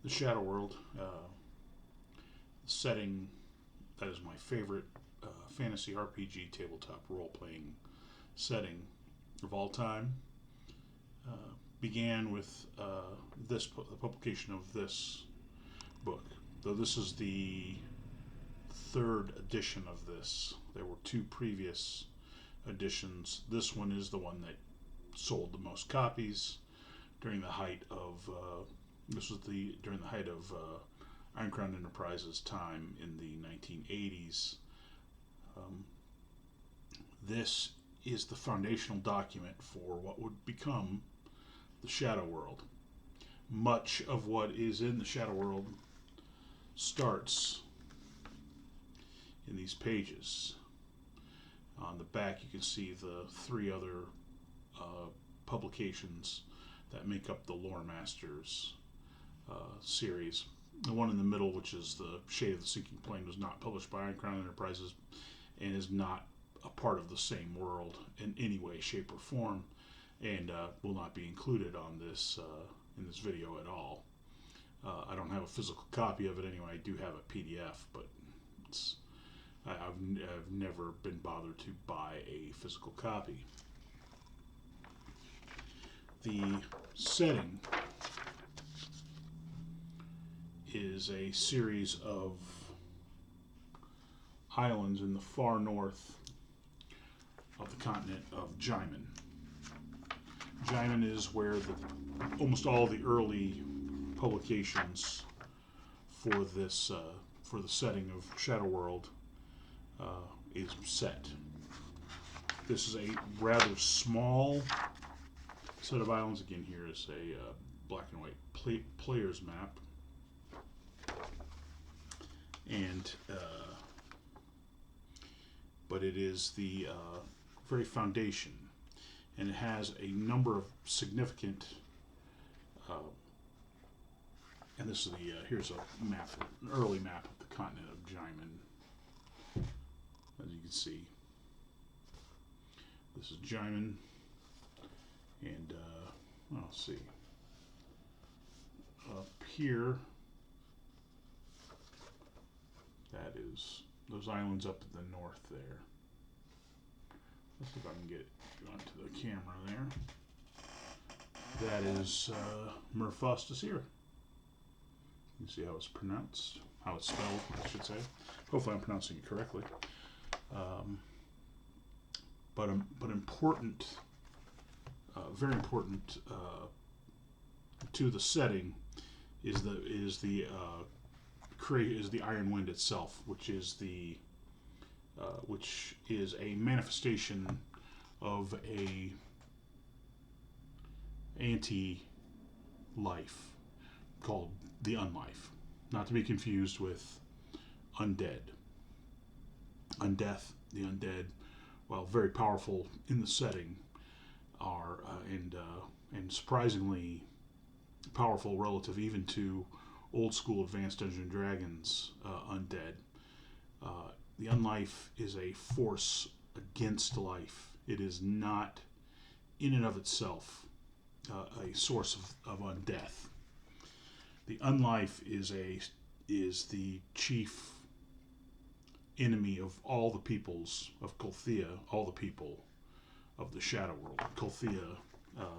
The Shadow World, setting that is my favorite fantasy RPG tabletop role playing setting of all time. Began with the publication of this book. Though this is the third edition of this, there were two previous editions. This one is the one that sold the most copies during the height of this was the during the height of Iron Crown Enterprises time in the 1980s. Um, this is the foundational document for what would become the Shadow World. Much of what is in the Shadow World starts in these pages. On the back, you can see the three other publications that make up the Lore Masters series. The one in the middle, which is the Shade of the Sinking Plane, was not published by Iron Crown Enterprises and is not a part of the same world in any way, shape, or form, and will not be included on this in this video at all. I don't have a physical copy of it anyway. I do have a PDF, but I've never been bothered to buy a physical copy. The setting is a series of islands in the far north of the continent of Jaiman. Jaiman is where almost all the early publications for this for the setting of Shadow World is set. This is a rather small set of islands. Again, here is a black and white player's map, and but it is the very foundation, and it has a number of significant. And this is the here's a map, an early map of the continent of Jaiman. As you can see, this is Jaiman, and let's see. Up here, that is those islands up in the north there. Let's see if I can get it onto the camera there. That is Fostysir. You can see how it's pronounced, how it's spelled, I should say. Hopefully I'm pronouncing it correctly. But important, very important to the setting is the Iron Wind itself, which is a manifestation of a anti-life called the Unlife, not to be confused with undead. Undeath, the undead, while very powerful in the setting, are and surprisingly powerful relative even to old school advanced Dungeons and Dragons undead. The Unlife is a force against life. It is not, in and of itself, a source of undeath. The Unlife is the chief enemy of all the peoples of Colthea, all the people of the Shadow World. Colthea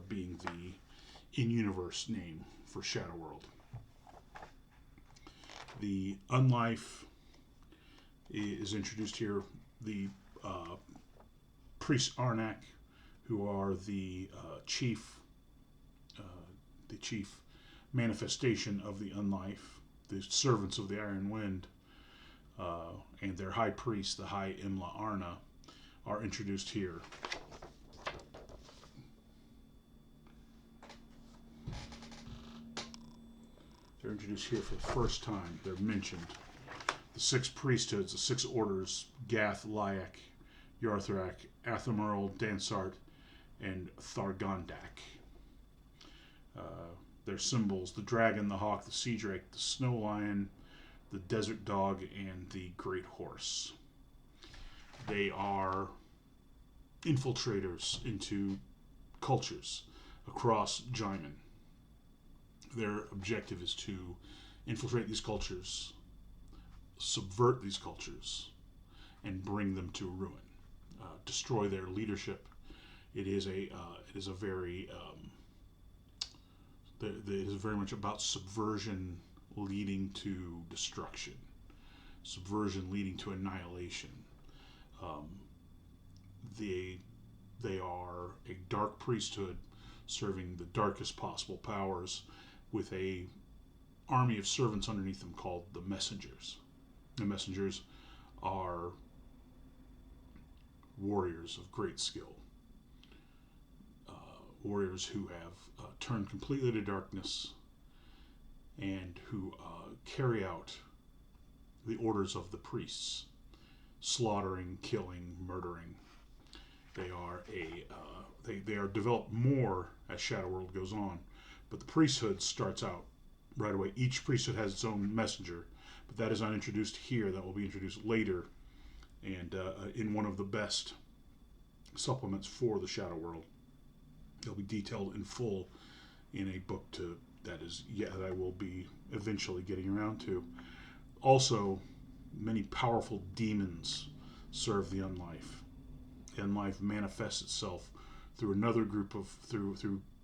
being the in-universe name for Shadow World. The Unlife is introduced here. The priests Arnak, who are the chief manifestation of the Unlife, the servants of the Iron Wind, and their high priest, the High Imla Arna, are introduced here. They're introduced here for the first time. They're mentioned. The six priesthoods, the six orders: Gath, Lyak, Yarthrak, Athamerl, Dansart, and Thargondak. Their symbols: the dragon, the hawk, the sea drake, the snow lion, the desert dog, and the great horse. They are infiltrators into cultures across Jaiman. Their objective is to infiltrate these cultures, subvert these cultures, and bring them to ruin, destroy their leadership. It is a very it is very much about subversion leading to destruction, subversion leading to annihilation. Um, they are a dark priesthood serving the darkest possible powers with a army of servants underneath them called the messengers. The messengers are warriors of great skill, warriors who have turned completely to darkness and who carry out the orders of the priests, slaughtering, killing, murdering. They are they are developed more as Shadow World goes on, but the priesthood starts out right away. Each priesthood has its own messenger, but that is not introduced here. That will be introduced later, and in one of the best supplements for the Shadow World. They'll be detailed in full in a book that I will be eventually getting around to. Also, many powerful demons serve the Unlife. Unlife manifests itself through another group of through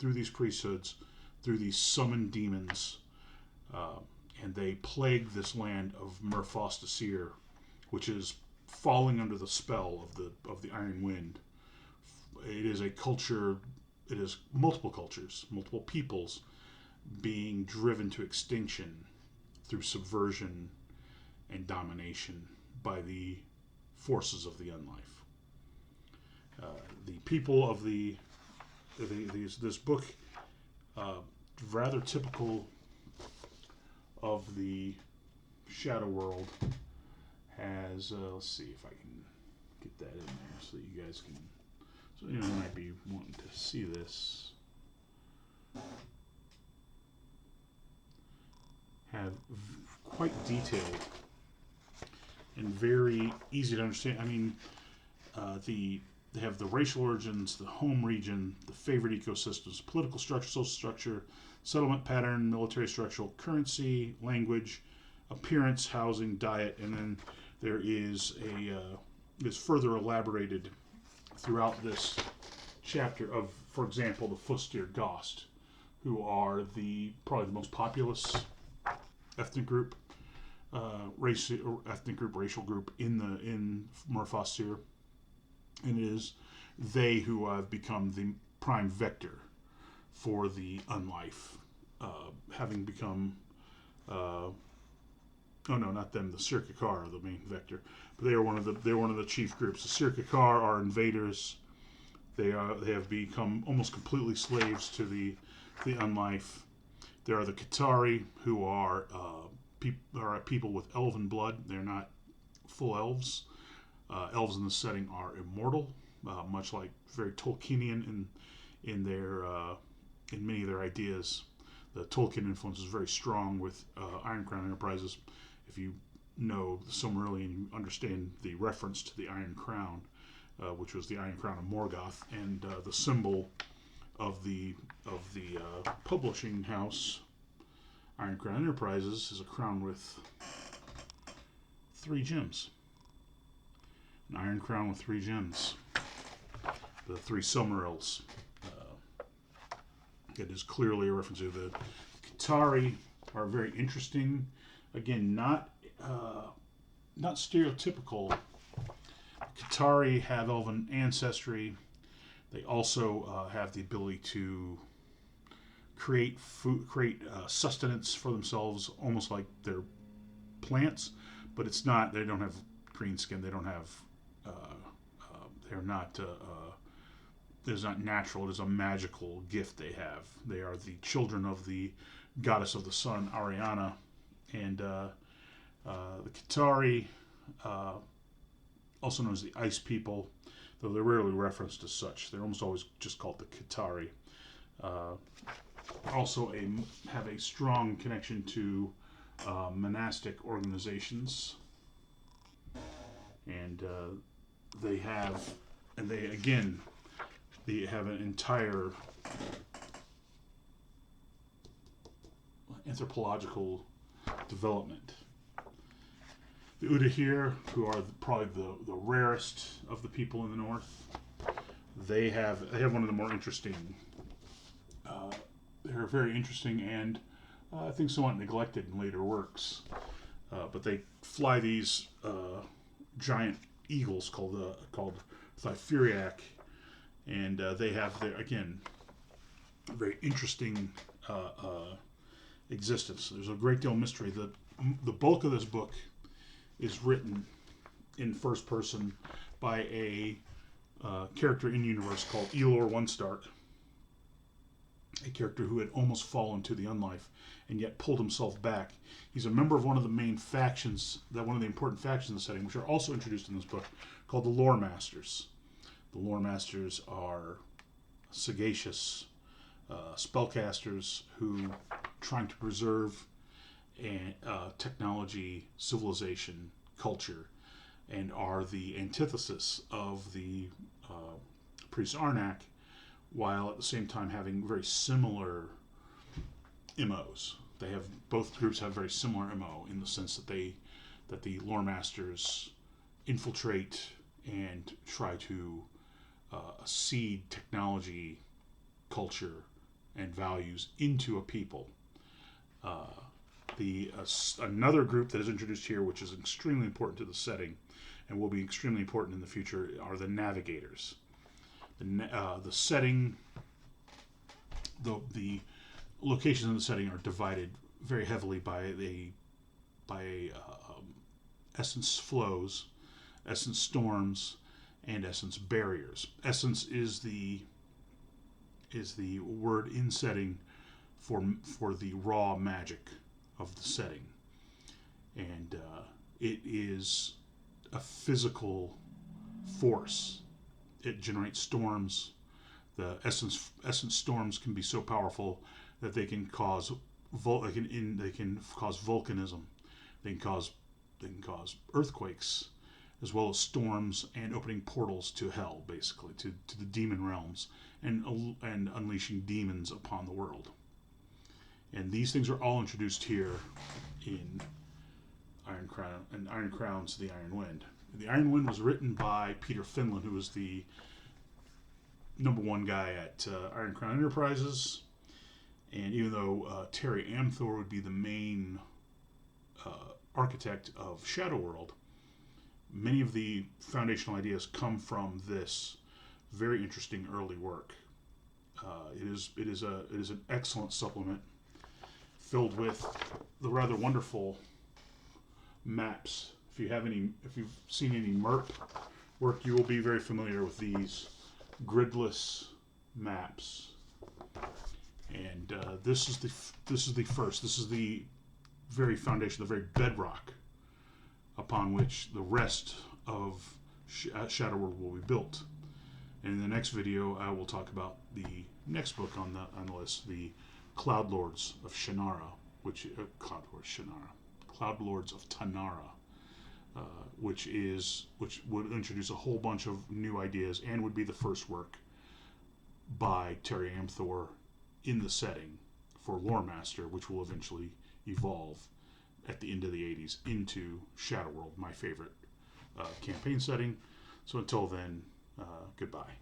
these priesthoods, through these summoned demons, and they plague this land of Fostysir, which is falling under the spell of the Iron Wind. It is a culture. It is multiple cultures, multiple peoples being driven to extinction through subversion and domination by the forces of the Unlife. The people of this book, rather typical of the Shadow World, has let's see if I can get that in there so that you guys can. So you might be wanting to see this. Have quite detailed and very easy to understand. I mean, they have the racial origins, the home region, the favored ecosystems, political structure, social structure, settlement pattern, military structural currency, language, appearance, housing, diet, and then there is is further elaborated throughout this chapter of, for example, the Fostysir Ghost, who are probably the most populous ethnic group, racial group in Fostysir, and it is they who have become the prime vector for the Unlife, having become. Oh no, not them. The Sirkakar are the main vector, but they're one of the chief groups. The Sirkakar are invaders. They have become almost completely slaves to the Unlife. There are the Qatari, who are people with elven blood. They're not full elves. Elves in this setting are immortal, much like very Tolkienian in many of their ideas. The Tolkien influence is very strong with Iron Crown Enterprises. If you know the Silmarillion, you understand the reference to the Iron Crown, which was the Iron Crown of Morgoth, and the symbol of the publishing house, Iron Crown Enterprises, is a crown with 3 gems. An iron crown with 3 gems. The 3 Silmarils. It is clearly a reference to the Qatari are very interesting. Again, not stereotypical. Qatari have elven ancestry. They also have the ability to create sustenance for themselves, almost like they're plants. But it's not. They don't have green skin. They don't have. They're not. It is not natural. It is a magical gift they have. They are the children of the goddess of the sun, Ariana, and the Qatari, also known as the Ice People, though they're rarely referenced as such. They're almost always just called the Qatari. Also have a strong connection to monastic organizations, and they have an entire anthropological development. The Udahir, who are probably the rarest of the people in the north, they have one of the more interesting. They're very interesting and I think somewhat neglected in later works. But they fly these giant eagles called Thyphuriac, and they have again a very interesting existence. There's a great deal of mystery. The bulk of this book is written in first person by a character in universe called Elor Onestark, a character who had almost fallen to the unlife and yet pulled himself back. He's a member of one of the main factions, one of the important factions in the setting, which are also introduced in this book, called the Lore Masters. The Lore Masters are sagacious spellcasters who trying to preserve technology, civilization, culture, and are the antithesis of the priest Arnak, while at the same time having very similar MOs. Both groups have very similar MO in the sense that the lore masters infiltrate and try to seed technology, culture, and values into a people. Another group that is introduced here, which is extremely important to the setting and will be extremely important in the future, are the navigators. The setting, the locations in the setting are divided very heavily by essence flows, essence storms, and essence barriers. Essence is the word in setting for the raw magic of the setting, and it is a physical force. It generates storms. The essence storms can be so powerful that they can cause cause volcanism. They can cause earthquakes, as well as storms and opening portals to hell, basically to the demon realms, and unleashing demons upon the world. And these things are all introduced here in Iron Crown and Iron Crown's The Iron Wind. The Iron Wind was written by Peter Finlan, who was the #1 guy at Iron Crown Enterprises. And even though Terry Amthor would be the main architect of Shadow World, many of the foundational ideas come from this very interesting early work. It is an excellent supplement filled with the rather wonderful maps. If you've seen any MERP work, you will be very familiar with these gridless maps. And this is the very foundation, the very bedrock upon which the rest of Shadow World will be built. And in the next video, I will talk about the next book on the list, the Cloud Lords of Shannara, Cloud Lords of Tanara, which would introduce a whole bunch of new ideas and would be the first work by Terry Amthor in the setting for Lore Master, which will eventually evolve at the end of the 80s into Shadow World, my favorite campaign setting. So until then, goodbye.